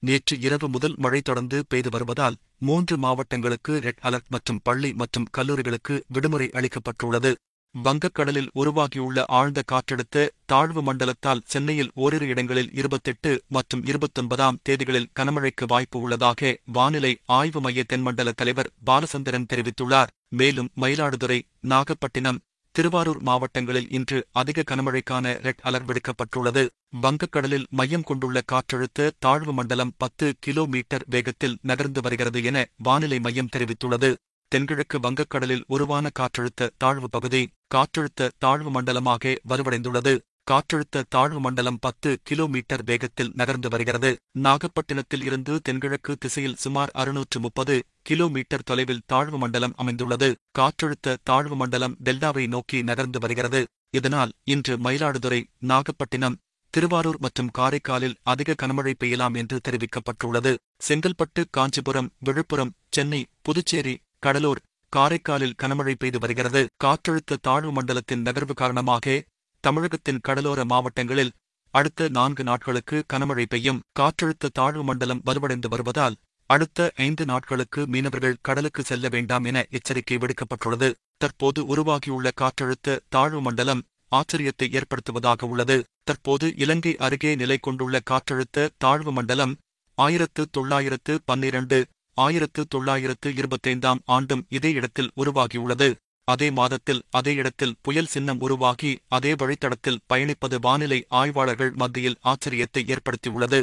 நேற்று இரவு முதல் மழை தொடர்ந்து பெய்து வருவதால் 3 மாவட்டங்களுக்கு ரெட் அலர்ட் மற்றும் பள்ளி மற்றும் கல்லூரிகளுக்கு விடுமுறை அளிக்கப்பட்டுள்ளது. வங்கக்கடலில் உருவாகியுள்ள ஆழ்ந்த காற்றழுத்த தாழ்வு மண்டலத்தால் சென்னையில் ஓரிரு இடங்களில் 28 மற்றும் 29ஆம் தேதிகளில் கனமழைக்கு வாய்ப்பு உள்ளதாக வானிலை ஆய்வு மைய தென்மண்டல தலைவர் பாலசந்திரன் தெரிவித்துள்ளார். மேலும் மயிலாடுதுறை, நாகப்பட்டினம், திருவாரூர் மாவட்டங்களில் இன்று அதிக கனமழைக்கான ரெட் அலர்ட் விடுக்கப்பட்டுள்ளது. வங்கக்கடலில் மையம் கொண்டுள்ள காற்றழுத்த தாழ்வு மண்டலம் 10 கிலோமீட்டர் வேகத்தில் நகர்ந்து வருகிறது என வானிலை மையம் தெரிவித்துள்ளது. தென்கிழக்கு வங்கக்கடலில் உருவான காற்றழுத்த தாழ்வு பகுதி காற்றழுத்த தாழ்வு மண்டலமாக வலுவடைந்துள்ளது. காற்றழுத்த தாழ்வு மண்டலம் 10 கிலோமீட்டர் வேகத்தில் நகர்ந்து வருகிறது. நாகப்பட்டினத்தில் இருந்து தென்கிழக்கு திசையில் சுமார் 630 கிலோமீட்டர் தொலைவில் தாழ்வு மண்டலம் அமைந்துள்ளது. காற்றழுத்த தாழ்வு மண்டலம் டெல்டாவை நோக்கி நகர்ந்து வருகிறது. இதனால் இன்று மயிலாடுதுறை, நாகப்பட்டினம், திருவாரூர் மற்றும் காரைக்காலில் அதிக கனமழை பெய்யலாம் என்று தெரிவிக்கப்பட்டுள்ளது. செங்கல்பட்டு, காஞ்சிபுரம், விழுப்புரம், சென்னை, புதுச்சேரி, கடலூர், காரைக்காலில் கனமழை பெய்து வருகிறது. காற்றழுத்த தாழ்வு மண்டலத்தின் நகர்வு காரணமாக தமிழகத்தின் கடலோர மாவட்டங்களில் அடுத்த 4 நாட்களுக்கு கனமழை பெய்யும். காற்றழுத்த தாழ்வு மண்டலம் வலுவடைந்து வருவதால் அடுத்த 5 நாட்களுக்கு மீனவர்கள் கடலுக்கு செல்ல வேண்டாம் என எச்சரிக்கை விடுக்கப்பட்டுள்ளது. தற்போது உருவாகியுள்ள காற்றழுத்த தாழ்வு மண்டலம் ஆச்சரியத்தை ஏற்படுத்துவதாக உள்ளது. தற்போது இலங்கை அருகே நிலை கொண்டுள்ள காற்றழுத்த தாழ்வு மண்டலம் 1912 1925ஆம் ஆண்டும் இதே இடத்தில் உருவாகியுள்ளது. அதே மாதத்தில் அதே இடத்தில் புயல் சின்னம் உருவாகி அதே வழித்தடத்தில் பயணிப்பது வானிலை ஆய்வாளர்கள் மத்தியில் ஆச்சரியத்தை ஏற்படுத்தியுள்ளது.